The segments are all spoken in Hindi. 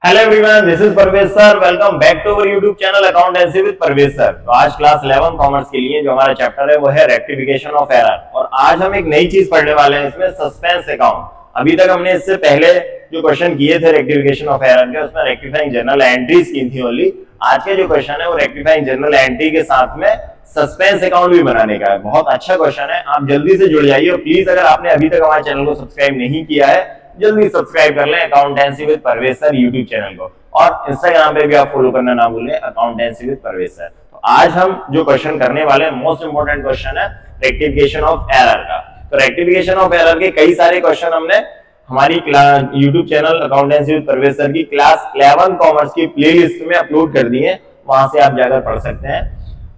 Hello everyone, this is Parvez sir. Welcome back to our YouTube channel accountancy with Parvez sir. तो आज क्लास 11 कॉमर्स के लिए जो हमारा चैप्टर है वो है रेक्टिफिकेशन ऑफ एरर। और आज हम एक नई चीज पढ़ने वाले हैं, इसमें सस्पेंस अकाउंट। अभी तक हमने इससे पहले जो क्वेश्चन किए थे रेक्टिफिकेशन ऑफ एरर के, उसमें रेक्टिफाइंग जनरल एंट्रीज की थी ओनली। आज के जो क्वेश्चन है वो रेक्टिफाइंग जनरल एंट्री के साथ में सस्पेंस अकाउंट भी बनाने का है। बहुत अच्छा क्वेश्चन है, आप जल्दी से जुड़ जाइए। और प्लीज अगर आपने अभी तक हमारे चैनल को सब्सक्राइब नहीं किया है, जल्दी सब्सक्राइब कर लें accountancy with Parvez sir YouTube channel को। और इंस्टाग्राम पे भी आप फॉलो करना ना भूलें, अकाउंटेंसी विद परवेज सर। तो आज हम जो क्वेश्चन करने वाले हैं, मोस्ट इंपोर्टेंट क्वेश्चन है रेक्टिफिकेशन ऑफ एरर का। तो रेक्टिफिकेशन ऑफ एरर के कई सारे क्वेश्चन हमने हमारी YouTube channel accountancy with Parvez sir की क्लास 11 कॉमर्स की प्लेलिस्ट में अपलोड कर दी है, वहां से आप जाकर पढ़ सकते हैं।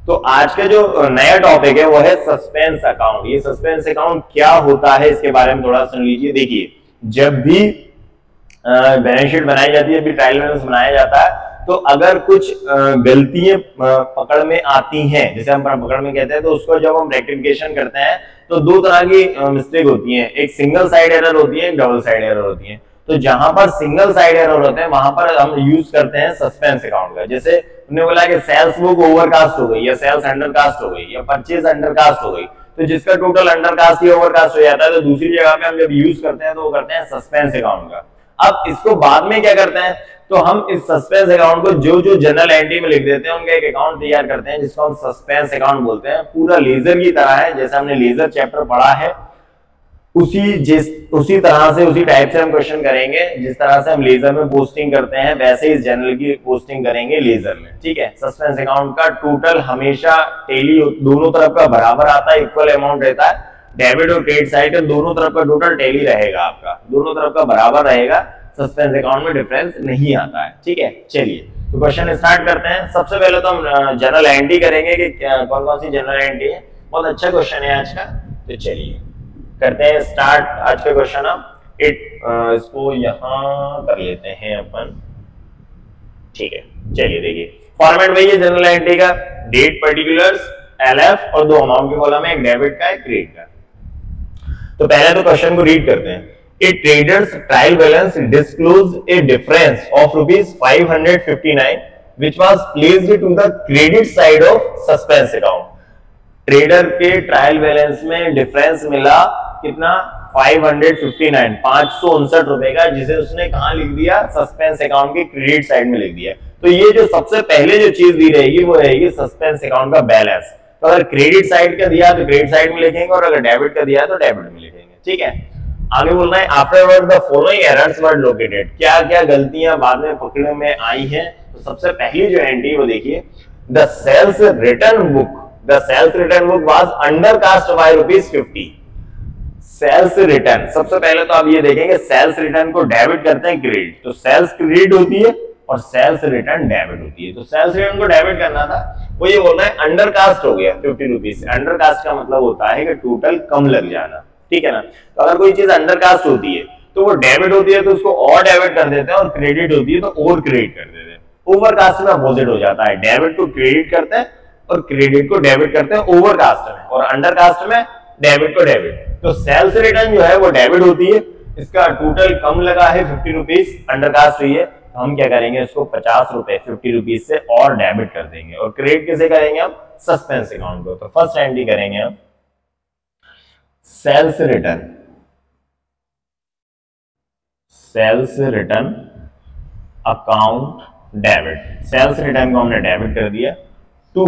तो आज का जो नया टॉपिक है वो है सस्पेंस अकाउंट। ये सस्पेंस अकाउंट क्या होता है इसके बारे में थोड़ा सुन लीजिए। देखिए, जब भी बैलेंस शीट बनाई जाती है, ट्रायल बैलेंस बनाया जाता है, तो अगर कुछ गलतियां पकड़ में आती हैं, जैसे हम पकड़ में कहते हैं, तो उसको जब हम रेक्टिफिकेशन करते हैं तो दो तरह की मिस्टेक होती है। एक सिंगल साइड एरर होती है, एक डबल साइड एरर होती है। तो जहां पर सिंगल साइड एरर होते हैं वहां पर हम यूज करते हैं सस्पेंस अकाउंट का। जैसे हमने बोला कि सेल्स बुक ओवरकास्ट हो गई, या सेल्स अंडरकास्ट हो गई, या परचेज अंडरकास्ट हो गई, तो जिसका टोटल अंडरकास्ट या ओवरकास्ट हो जाता है, तो दूसरी जगह पे हम जब यूज करते हैं तो वो करते हैं सस्पेंस अकाउंट का। अब इसको बाद में क्या करते हैं, तो हम इस सस्पेंस अकाउंट को जो जनरल एंट्री में लिख देते हैं, उनका एक अकाउंट तैयार करते हैं जिसको हम सस्पेंस अकाउंट बोलते हैं। पूरा लेजर की तरह है, जैसे हमने लेजर चैप्टर पढ़ा है उसी तरह से, उसी टाइप से हम क्वेश्चन करेंगे। जिस तरह से हम लेजर में पोस्टिंग करते हैं वैसे ही जनरल की पोस्टिंग करेंगे लेजर में। ठीक है, सस्पेंस अकाउंट का टोटल हमेशा टेली दोनों तरफ का बराबर आता है, इक्वल अमाउंट रहता है। डेबिट और क्रेडिट साइड का दोनों तरफ का टोटल टेली रहेगा, आपका दोनों तरफ का बराबर रहेगा। सस्पेंस अकाउंट में डिफरेंस नहीं आता है। ठीक है, चलिए तो क्वेश्चन स्टार्ट करते हैं। सबसे पहले तो हम जनरल एंट्री करेंगे कि कौन कौन सी जनरल एंट्री है। बहुत अच्छा क्वेश्चन है आज का, तो चलिए करते हैं स्टार्ट आज का क्वेश्चन। हम इसको यहां कर लेते हैं अपन। ठीक है, चलिए देखिए फॉर्मेट वही है जनरल एंट्री का, डेट, पर्टिकुलर्स, एलएफ और दो अमाउंट के कॉलम है, एक डेबिट का एक क्रेडिट का। तो पहले तो क्वेश्चन को रीड करते हैं। A trader's trial balance disclosed a difference of ₹559 which was placed to the credit side of suspense account। Trader के ट्रायल बैलेंस में डिफरेंस मिला कितना, 559, 559 रुपए का, जिसे उसने कहां लिख दिया, सस्पेंस अकाउंट के क्रेडिट साइड में लिख दिया। तो ये जो सबसे पहले जो चीज दी रहेगी वो रहेगी सस्पेंस अकाउंट का बैलेंस। तो अगर क्रेडिट साइड का दिया तो क्रेडिट साइड में लिखेंगे, और अगर डेबिट का दिया तो डेबिट में लिखेंगे। ठीक है, आगे बोल रहा है afterward the following errors were located. क्या क्या गलतियां बाद में पकड़ने में आई हैं। तो सबसे पहली जो एंट्री वो देखिए, the sales return book was undercast by ₹50। Sales return, सबसे पहले तो आप ये देखेंगे सेल्स रिटर्न को डेबिट करते हैं क्रेडिट, तो सेल्स क्रेडिट होती है और सेल्स रिटर्न डेबिट होती है। तो सेल्स रिटर्न को डेबिट करना था, वो ये बोल रहा है अंडरकास्ट हो गया ₹50 से। अंडरकास्ट का मतलब होता है कि टोटल कम लग जाना। ठीक है ना, तो अगर कोई चीज अंडरकास्ट होती है तो वो डेबिट होती है तो उसको और डेबिट कर देते हैं, और क्रेडिट होती है तो और क्रेडिट कर देते हैं। ओवरकास्ट में अपोजिट हो जाता है, डेबिट को क्रेडिट करते हैं और क्रेडिट को डेबिट करते हैं ओवरकास्ट में, और अंडरकास्ट में डेबिट को डेबिट। तो सेल्स रिटर्न जो है वो डेबिट होती है, इसका टोटल कम लगा है ₹50, अंडरकास्ट हुई है, तो हम क्या करेंगे, इसको ₹50 ₹50 से और डेबिट कर देंगे। और क्रेडिट किसे करेंगे हम, सस्पेंस अकाउंट को। तो फर्स्ट एंट्री करेंगे हम sales return account debit. Sales return को हमने डेबिट कर दिया टू,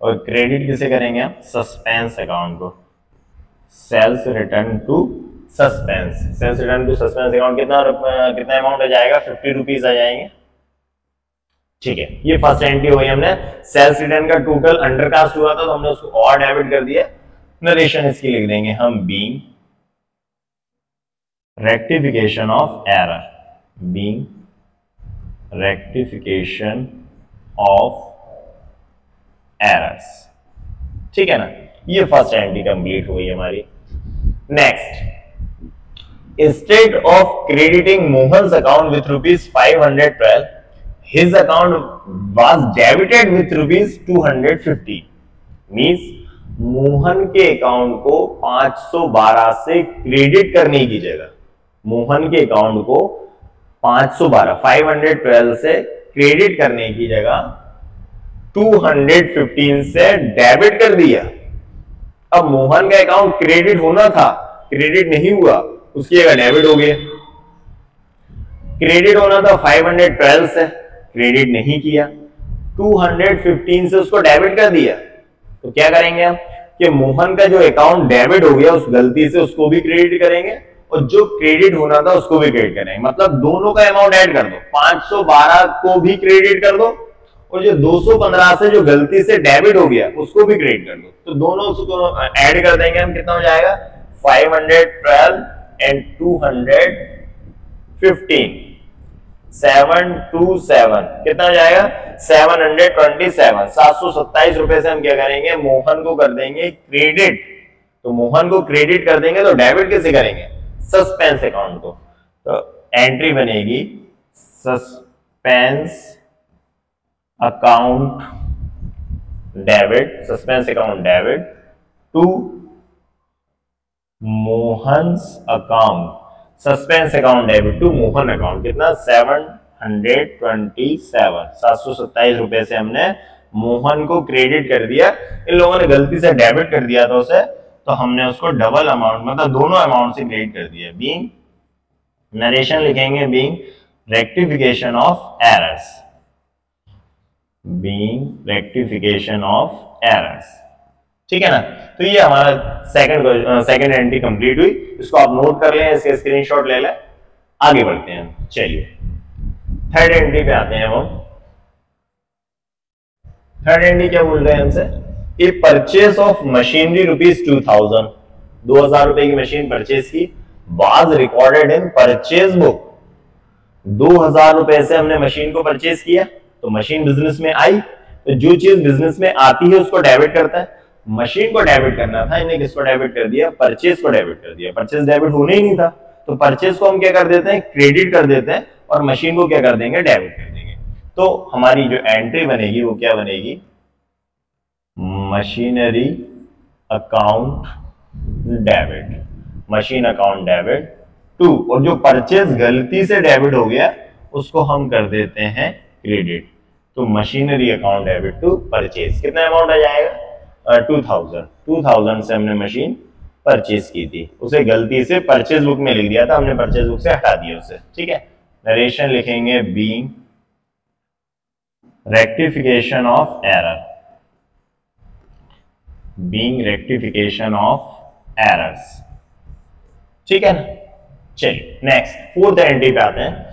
और क्रेडिट किसे करेंगे हम, सस्पेंस अकाउंट को। Sales return to suspense, sales return to suspense account कितना अमाउंट आ जाएगा, ₹50 आ जाएंगे। ठीक है, ये फर्स्ट एंट्री हुई हमने। सेल्स रिटर्न का टोटल अंडरकास्ट हुआ था तो हमने उसको और डेबिट कर दिया। नरेशन इसकी लिख देंगे हम, being rectification of error, being rectification of errors. ठीक है ना, ये फर्स्ट एंट्री कंप्लीट हुई हमारी। Next, instead of crediting Mohan's account with ₹512, his account was debited with ₹250। Means Mohan के अकाउंट को 512 से क्रेडिट करने की जगह मोहन के अकाउंट को 512 से क्रेडिट करने की जगह 215 से डेबिट कर दिया। अब मोहन का अकाउंट क्रेडिट होना था, क्रेडिट नहीं हुआ, उसकी जगह डेबिट हो गया। क्रेडिट होना था 512 से, क्रेडिट नहीं किया, 215 से उसको डेबिट कर दिया। तो क्या करेंगे हम कि मोहन का जो अकाउंट डेबिट हो गया उस गलती से उसको भी क्रेडिट करेंगे और जो क्रेडिट होना था उसको भी क्रेडिट करेंगे। मतलब दोनों का अमाउंट ऐड कर दो, 512 को भी क्रेडिट कर दो और जो 215 से जो गलती से डेबिट हो गया उसको भी क्रेडिट कर दो। तो दोनों उसको ऐड कर देंगे हम, कितना हो जाएगा 512 एंड 215, 727 कितना हो जाएगा 727, 727 रुपए से हम क्या करेंगे मोहन को कर देंगे क्रेडिट। तो मोहन को क्रेडिट कर देंगे तो डेबिट कैसे करेंगे, सस्पेंस अकाउंट को। तो एंट्री बनेगी suspense account debit, suspense account debit to Mohan's account, suspense account debit to Mohan account. कितना 727 रुपए से हमने मोहन को क्रेडिट कर दिया। इन लोगों ने गलती से डेबिट कर दिया था उसे, तो हमने उसको डबल अमाउंट मतलब दोनों अमाउंट से क्रेडिट कर दिया। बीइंग नरेशन लिखेंगे being rectification of errors, being rectification of errors, ठीक है ना। तो ये हमारा सेकंड एंट्री कंप्लीट हुई। इसको आप नोट कर लें, इसके स्क्रीनशॉट ले लें, आगे बढ़ते हैं। चलिए थर्ड एंट्री पे आते हैं हम। थर्ड एंट्री क्या बोल रहे हैं हमसे, ए परचेस ऑफ मशीनरी ₹2000, 2000 रुपए की मशीन परचेस की, was recorded in purchase book. 2000 रुपए से हमने मशीन को परचेस किया, तो मशीन बिजनेस में आई, तो जो चीज बिजनेस में आती है उसको डेबिट करता है। मशीन को डेबिट करना था, इन्हें किसको डेबिट कर दिया, परचेज को डेबिट कर दिया। परचेज डेबिट होने ही नहीं था, तो परचेज को हम क्या कर देते हैं, क्रेडिट कर देते हैं और मशीन को क्या कर देंगे, डेबिट कर देंगे। तो हमारी जो एंट्री बनेगी वो क्या बनेगी, machinery account debit, machine account debit to, और जो परचेज गलती से डेबिट हो गया उसको हम कर देते हैं क्रेडिट। तो machinery account debit to purchase, कितना अमाउंट आ जाएगा 2000 से हमने मशीन परचेज की थी, उसे गलती से परचेज बुक में लिख दिया था, हमने परचेज बुक से हटा दिया उसे, ठीक है। नरेशन लिखेंगे being rectification of error, being rectification of errors, ठीक है ना। चलिए नेक्स्ट फोर्थ एंट्री पे आते हैं।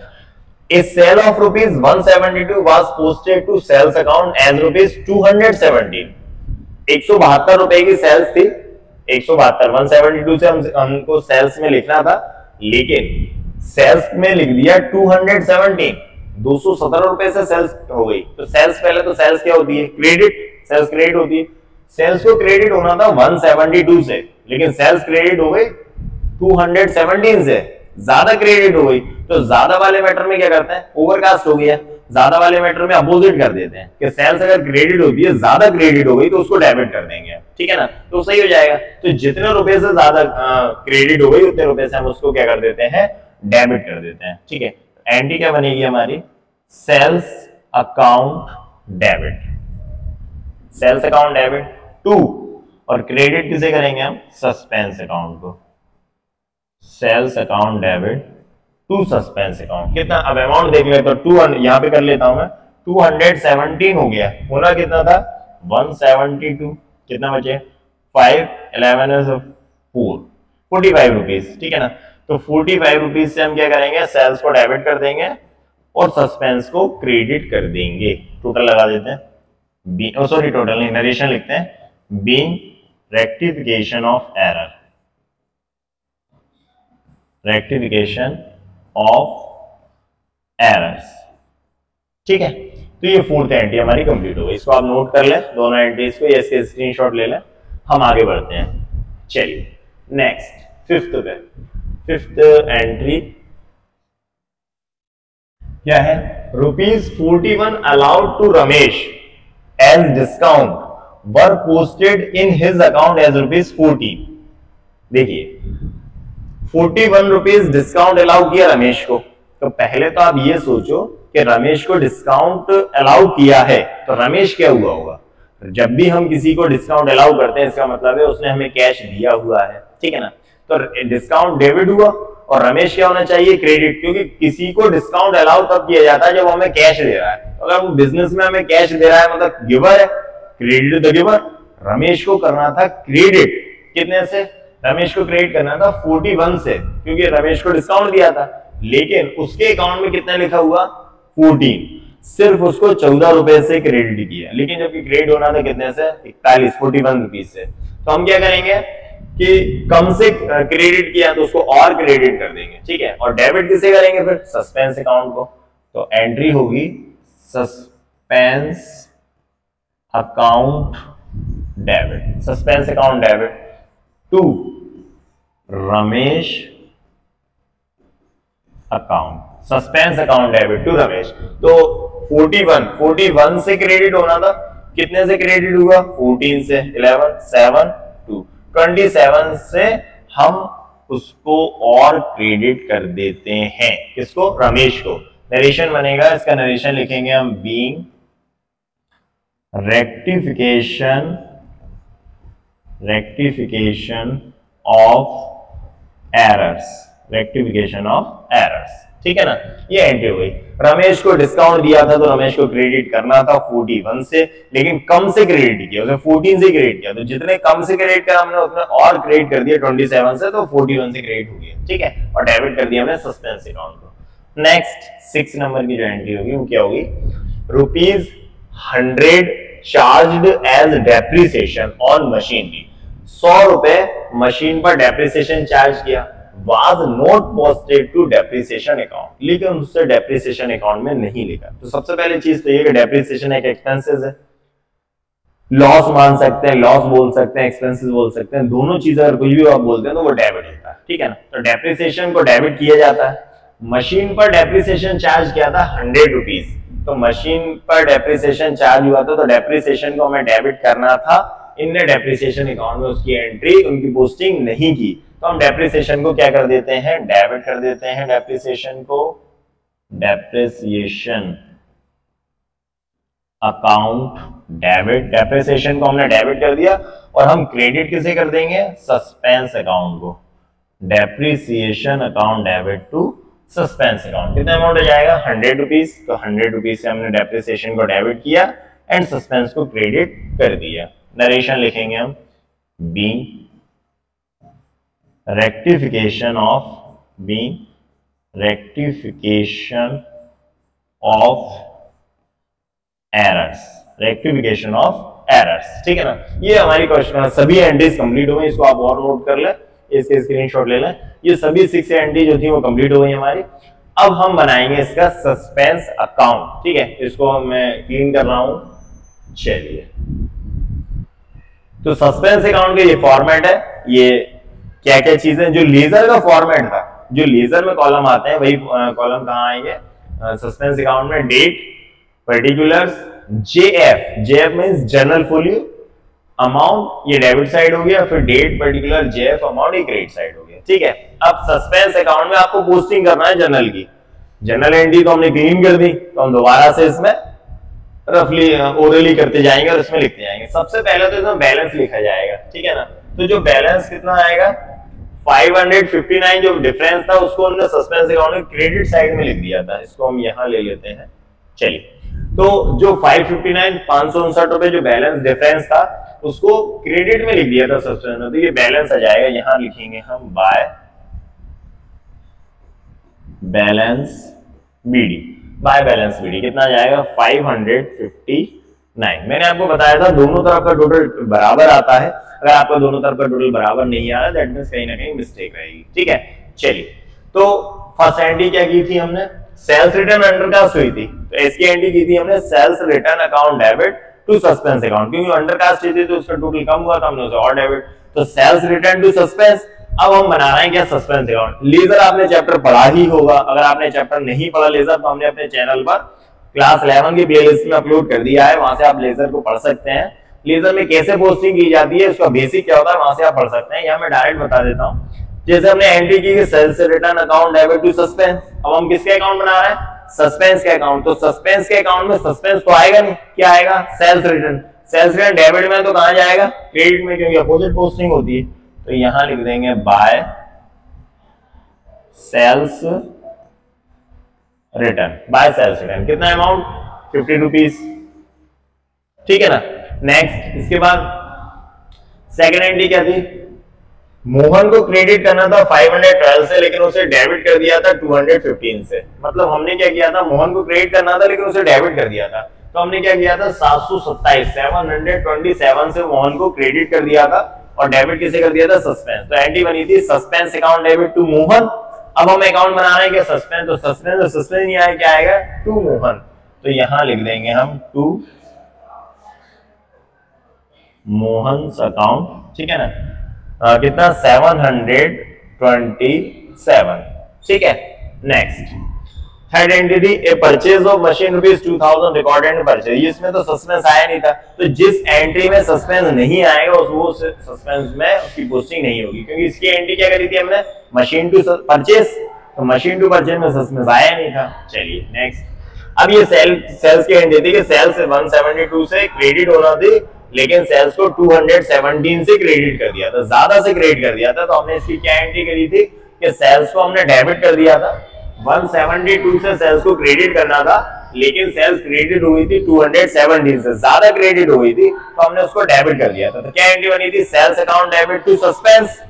A sale of ₹172 was posted to sales account as ₹217, 172 रुपए की सेल्स थी, 172 172 से हमको सेल्स में लिखना था, लेकिन सेल्स में लिख दिया 217, 217 रुपए से सेल्स हो गई। तो सेल्स पहले तो सेल्स क्या होती है, क्रेडिट, सेल्स क्रेडिट होती है। सेल्स को क्रेडिट होना था 172 से, लेकिन सेल्स क्रेडिट हो गई 217 से, ज्यादा क्रेडिट हो गई। तो ज्यादा वाले मैटर में क्या करते हैं, ओवरकास्ट हो गया, ज्यादा वाले मैटर में अपोजिट कर देते हैं कि सेल्स अगर क्रेडिट होती है, ज्यादा क्रेडिट हो गई तो उसको डेबिट कर देंगे, ठीक है ना। तो सही हो जाएगा। तो जितने रुपए से ज्यादा क्रेडिट हो गई उतने रुपए से हम उसको क्या कर देते हैं, डेबिट कर देते हैं, ठीक है। एंट्री क्या बनेगी हमारी, sales account debit, sales account debit to, और क्रेडिट किसे करेंगे हम, सस्पेंस अकाउंट को, sales account debit to suspense account. कितना, अब अमाउंट देख ले तो 2 यहां पे कर लेता हूं मैं, 217 हो गया, होना कितना था 172, कितना बचे 5 11 4 45 रुपीज, ठीक है ना। तो 45 रुपीज से हम क्या करेंगे, सेल्स को डेबिट कर देंगे और सस्पेंस को क्रेडिट कर देंगे। टोटल लगा देते हैं, सॉरी टोटल नहीं, नरेशन लिखते हैं, being rectification of error, rectification of errors, ठीक है। तो ये फोर्थ एंट्री हमारी कंप्लीट हो गई। इसको आप नोट कर लें, दोनों एंट्रीज को, ये इसके स्क्रीनशॉट ले लें। हम आगे बढ़ते हैं। चलिए नेक्स्ट फिफ्थ पे, फिफ्थ एंट्री क्या है, ₹41 allowed to Ramesh as discount were posted in his account as ₹40। देखिए 41 रुपीज डिस्काउंट अलाउ किया रमेश को, तो पहले तो आप ये सोचो कि रमेश को डिस्काउंट अलाउ किया है, तो रमेश क्या हुआ होगा? जब भी हम किसी को डिस्काउंट अलाउ करते हैं इसका मतलब है उसने हमें कैश दिया हुआ है, ठीक है ना। तो डिस्काउंट डेबिट हुआ और रमेश क्या होना चाहिए? क्रेडिट, क्योंकि किसी को डिस्काउंट अलाउ तब किया जाता है जब हमें कैश दे रहा है। अगर वो बिजनेस में हमें कैश दे रहा है मतलब गिवर है, क्रेडिट द गिवर। रमेश को करना था क्रेडिट, कितने से? रमेश को क्रेडिट करना था 41 से, क्योंकि रमेश को डिस्काउंट दिया था, लेकिन उसके अकाउंट में कितना लिखा हुआ? 14। सिर्फ उसको 14 रुपए से क्रेडिट किया, लेकिन जबकि क्रेडिट होना था कितने से? 41 रुपीज से। तो हम क्या करेंगे कि कम से क्रेडिट किया तो उसको और क्रेडिट कर देंगे, ठीक है। और डेबिट किसे करेंगे फिर? सस्पेंस अकाउंट को। तो एंट्री होगी suspense account debit, suspense account debit to Ramesh account, suspense account debit to Ramesh. तो 41 से क्रेडिट होना था, कितने से क्रेडिट हुआ? 14 से। 11 7 2 27 से हम उसको और क्रेडिट कर देते हैं, किसको? रमेश को। नरेशन बनेगा, इसका नरेशन लिखेंगे हम बीइंग रेक्टिफिकेशन ऑफ एरर्स, ठीक है ना। ये एंट्री हुई। रमेश को डिस्काउंट दिया था तो रमेश को क्रेडिट करना था 41 से, लेकिन कम से क्रेडिट किया, उसने 14 से क्रेडिट किया, तो जितने कम से क्रेडिट करा हमने उतने और क्रेडिट कर दिया 27 से, तो 41 से क्रेडिट हो गया, ठीक है। और डेबिट कर दिया हमने सस्पेंस अकाउंट को। नेक्स्ट 6 नंबर की जो एंट्री होगी वो क्या होगी? ₹100 charged as depreciation on machinery. 100 रुपए मशीन पर डेप्रिसिएशन चार्ज किया, was not posted to depreciation account, लेकिन उससे डेप्रिसिएशन अकाउंट में नहीं लिखा। तो सबसे पहले चीज तो ये कि डेप्रिसिएशन एक एक्सपेंसेस है, लॉस मान सकते हैं, लॉस बोल सकते हैं, एक्सपेंसेस बोल सकते हैं, दोनों चीजें अगर कुछ भी आप बोलते हैं तो वो डेबिट होता है, ठीक है ना। तो डेप्रिसिएशन को डेबिट किया जाता है। मशीन पर डेप्रिसिएशन चार्ज किया था 100 रुपीज, तो मशीन पर डेप्रिसिएशन चार्ज हुआ था, तो डेप्रिसिएशन को हमें डेबिट करना था। इनने डेप्रिसिएशन अकाउंट में उसकी एंट्री, उनकी पोस्टिंग नहीं की, तो हम डेप्रिसिएशन को क्या कर देते हैं? डेबिट कर देते हैं। डेप्रिसिएशन को डेप्रिसिएशन अकाउंट डेबिट, डेप्रिसिएशन को हमने डेबिट कर दिया और हम क्रेडिट किसे कर देंगे? सस्पेंस अकाउंट को। Depreciation account debit to suspense account. कितना अमाउंट हो जाएगा? 100 रुपीज। तो 100 रुपीज से हमने डेप्रिसिएशन को डेबिट किया एंड सस्पेंस को क्रेडिट कर दिया। नरेशन लिखेंगे हम बीइंग रेक्टिफिकेशन ऑफ एरर्स, ठीक है ना। ये हमारी क्वेश्चन सभी एंट्रीज कंप्लीट हो गई, इसको आप और नोट कर ले, इसके स्क्रीनशॉट ले लें। ये सभी 6 एंट्री जो थी वो कंप्लीट हो गई हमारी। अब हम बनाएंगे इसका सस्पेंस अकाउंट, ठीक है। इसको मैं क्लीन कर रहा हूं, चलिए। तो सस्पेंस अकाउंट का ये फॉर्मेट है। ये क्या क्या चीजें, जो लेजर का फॉर्मेट था, जो लेजर में कॉलम आते हैं वही कॉलम कहाँ आएंगे? सस्पेंस अकाउंट में date, particulars, JF means general folio, amount ये डेबिट साइड हो गया, फिर डेट, पर्टिकुलर, जेएफ, अमाउंट ये क्रेडिट साइड हो गया, ठीक है। अब सस्पेंस अकाउंट में आपको पोस्टिंग करना है जनरल की। जनरल एंट्री तो हमने क्लीन कर दी, तो हम दोबारा से इसमें रफली ओरली करते जाएंगे और इसमें लिखते जाएंगे। सबसे पहले तो इसमें बैलेंस लिखा जाएगा, ठीक है ना। तो जो बैलेंस कितना आएगा? 559 जो डिफरेंस था उसको हमने सस्पेंस अकाउंट में क्रेडिट साइड में लिख दिया था, इसको हम यहां ले लेते हैं। चलिए, तो जो 559 रुपए जो बैलेंस डिफरेंस था उसको क्रेडिट में लिख दिया था सस्पेंस में, तो ये बैलेंस आ जाएगा। यहां लिखेंगे हम by balance BD, by balance BD कितना आ जाएगा? 559। मैंने आपको बताया था दोनों तरफ का टोटल बराबर आता है। अगर आपका दोनों तरफ का टोटल बराबर नहीं आ रहा दैट मींस कहीं ना कहीं मिस्टेक रहेगी, ठीक है। चलिए, तो फर्स्ट एंट्री क्या की थी हमने? सेल्स रिटर्न अंडरकास्ट हुई थी, तो इसकी एंट्री की थी हमने sales return account debit to suspense account, क्योंकि अंडरकास्ट थी तो उसका टोटल कम हुआ था, हमने उसे और डेबिट, तो सेल्स रिटर्न टू सस्पेंस। अब हम बना रहे हैं क्या? Suspense account. लेजर आपने चैप्टर पढ़ा ही होगा, अगर आपने चैप्टर नहीं पढ़ा लेजर तो हमने अपने चैनल पर क्लास 11 की प्लेलिस्ट में अपलोड कर दिया है, वहां से आप लेजर को पढ़ सकते हैं। लेजर में कैसे पोस्टिंग की जाती है, उसका बेसिक क्या होता है, वहां से आप पढ़ सकते हैं। यहाँ मैं डायरेक्ट बता देता हूँ। जैसे हमने एंट्री की sales return account debit to suspense, अब हम किसके अकाउंट बना रहे हैं, सस्पेंस के अकाउंट। तो सस्पेंस के अकाउंट में सस्पेंस तो आएगा नहीं, क्या आएगा, sales return. Sales return debit में तो कहां जाएगा, क्रेडिट में, क्योंकि अपोजिट पोस्टिंग होती है। तो यहां लिख देंगे by sales return, by sales return. कितना अमाउंट, 50 रुपीज, ठीक है ना। नेक्स्ट, इसके बाद सेकंड एंट्री क्या थी, मोहन को क्रेडिट करना था 512 से, लेकिन उसे डेबिट कर दिया था 215 से। मतलब हमने क्या किया था, मोहन को क्रेडिट करना था लेकिन उसे डेबिट कर दिया था। तो हमने क्या किया था, 727 से मोहन को क्रेडिट कर दिया था और डेबिट किसे कर दिया था, सस्पेंस। तो एंट्री बनी थी suspense account debit to Mohan. अब हम अकाउंट बना रहे हैं क्या, सस्पेंस, तो सस्पेंस नहीं आया, क्या आएगा, टू मोहन। तो यहां लिख देंगे हम टू मोहन अकाउंट, ठीक है ना। कितना, 727, ठीक है। नेक्स्ट, थर्ड एंट्री थी a purchase of machine ₹2000 recorded purchase. इसमें तो सस्पेंस आया नहीं था, तो जिस एंट्री में सस्पेंस नहीं आएगा वो सस्पेंस में उसकी पोस्टिंग नहीं होगी, क्योंकि इसकी एंट्री क्या करी थी हमने, मशीन टू परचेज। तो मशीन टू परचेज में सस्पेंस आया नहीं था। चलिए नेक्स्ट, अब ये सेल्स की एंट्री थी कि सेल्स 172 से क्रेडिट होना थी, लेकिन सेल्स को 217 से क्रेडिट कर दिया था, ज्यादा से क्रेडिट कर दिया था। तो हमने इसकी क्या एंट्री करी थी कि सेल्स को हमने डेबिट कर दिया था, 172 से सेल्स को क्रेडिट करना था, लेकिन सेल्स क्रेडिट हुई थी 217 से, ज्यादा क्रेडिट हुई थी, तो हमने उसको डेबिट कर दिया था। तो क्या एंट्री बनी थी, sales account debit to suspense.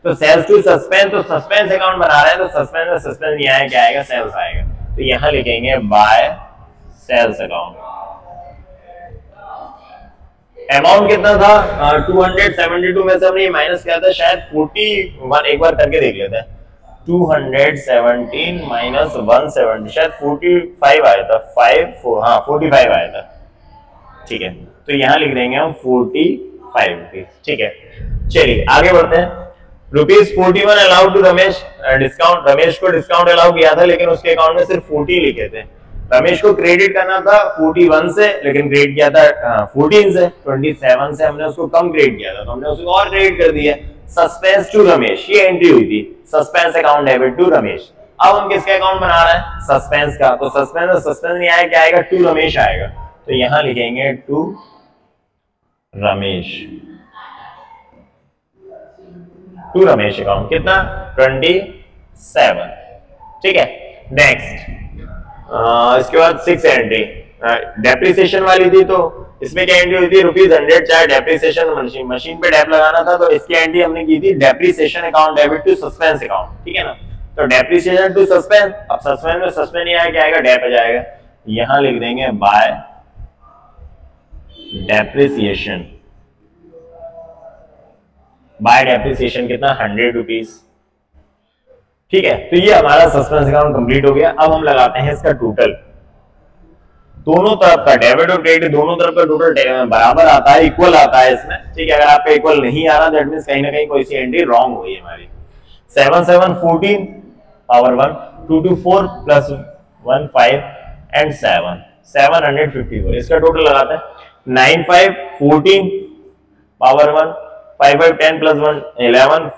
तो सेल्स टू सस्पेंस, तो सस्पेंस अकाउंट बना रहे हैं, तो सस्पेंस में सस्पेंस नहीं आया, क्या आएगा, सेल्स आएगा। तो यहां लिखेंगे बाय सेल्स अकाउंट। अमाउंट कितना था, 272 में से हमने माइनस किया था शायद 41, एक बार करके देख लेते हैं। 217 माइनस 170 शायद 45 आया था, 45 आया था, ठीक है। तो यहां लिख देंगे हम 45 रुपीज, ठीक है। चलिए आगे बढ़ते हैं। ₹41 allowed to Ramesh discount, Ramesh को डिस्काउंट अलाउ किया था, लेकिन उसके अकाउंट में सिर्फ 40 लिखे थे। रमेश को क्रेडिट करना था 41 से, लेकिन क्रेडिट किया था 14 से, 27 से हमने उसको कम क्रेडिट किया था, तो हमने उसको और क्रेडिट कर दिया। सस्पेंस टू रमेश, ये एंट्री हुई थी, suspense account debit to Ramesh. अब हम किसका अकाउंट बना रहे हैं, सस्पेंस का। तो सस्पेंस नहीं आया, क्या आएगा, टू रमेश आएगा। तो यहां लिखेंगे to Ramesh, to Ramesh account. कितना, 27, ठीक है। नेक्स्ट, इसके बाद 6 एंट्री डेप्रिसिएशन वाली थी, तो इसमें क्या एंट्री हुई थी, ₹100 चाहे डेप्रिसिएशन मशीन पे डेप लगाना था, तो इसकी एंट्री हमने की थी depreciation account debit to suspense account, ठीक है ना। तो डेप्रिसिएशन टू सस्पेंस, अब सस्पेंस में सस्पेंस नहीं आया, क्या आएगा, डेप आ जाएगा। यहां लिख देंगे बाय डेप्रिसिएशन, बाय डेप्रिसिएशन कितना, 100 रुपीज, ठीक है। तो ये हमारा सस्पेंस अकाउंट कंप्लीट हो गया। अब हम लगाते हैं इसका टोटल, दोनों तरफ का डेबिट और क्रेडिट दोनों तरफ का टोटल बराबर आता है, इक्वल आता है इसमें, ठीक है। अगर आपका इक्वल नहीं आ रहा, दैट मींस कहीं ना कहीं कोई सी एंट्री रॉन्ग हुई है हमारी। 7 7 14 पावर 1, 2 2 4 प्लस 1 5 एंड 7 754, इसका टोटल लगाते हैं। 9 5 14 पावर 1, 5 5 10 प्लस 1 11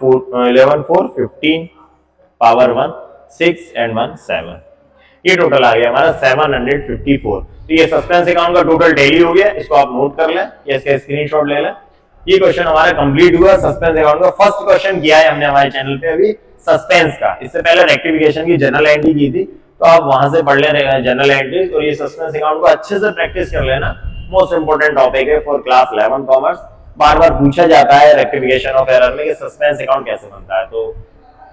4 15 पावर 1 6 एंड 1 7, ये टोटल आ गया हमारा 754। तो ये सस्पेंस अकाउंट का टोटल डेली हो गया, इसको आप नोट कर लें या इसका स्क्रीनशॉट ले लें। ये क्वेश्चन हमारा कंप्लीट हुआ सस्पेंस अकाउंट का। फर्स्ट क्वेश्चन किया है हमने हमारे चैनल पे अभी सस्पेंस का, इससे पहले रेक्टिफिकेशन की जनरल एंट्री की थी, तो आप वहां से पढ़ लें जनरल एंट्री। और ये सस्पेंस अकाउंट को अच्छे से प्रैक्टिस कर लेना, मोस्ट इंपोर्टेंट टॉपिक है फॉर क्लास 11 कॉमर्स। बार बार पूछा जाता है रेक्टिफिकेशन ऑफ एरर में कि सस्पेंस अकाउंट कैसे बनता है, तो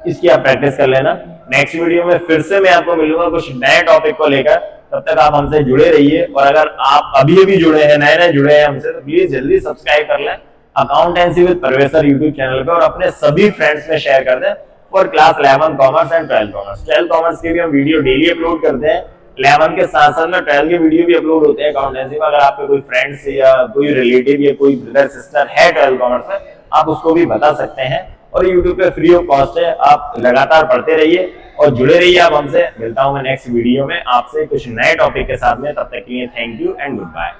इसकी आप प्रैक्टिस कर लेना। नेक्स्ट वीडियो में फिर से मैं आपको मिलूंगा कुछ नए टॉपिक को लेकर, तब तक आप हमसे जुड़े रहिए। और अगर आप अभी भी जुड़े हैं, नए जुड़े हैं हमसे, तो प्लीज जल्दी सब्सक्राइब कर लें accountancy with professor YouTube channel पे, और अपने सभी फ्रेंड्स में शेयर कर दें for class 11 commerce and 12 commerce. 12 commerce के भी हम वीडियो डेली अपलोड करते हैं, 11 के साथ साथ में 12 के वीडियो भी अपलोड होते हैं अकाउंटेंसी में। अगर आपके कोई फ्रेंड्स या कोई रिलेटिव या कोई ब्रदर सिस्टर है 12 कॉमर्स में, आप उसको भी बता सकते हैं। और YouTube पे फ्री ऑफ कॉस्ट है, आप लगातार पढ़ते रहिए और जुड़े रहिए आप हमसे। मिलता हूं मैं नेक्स्ट वीडियो में आपसे कुछ नए टॉपिक के साथ में, तब तक के लिए thank you and good bye.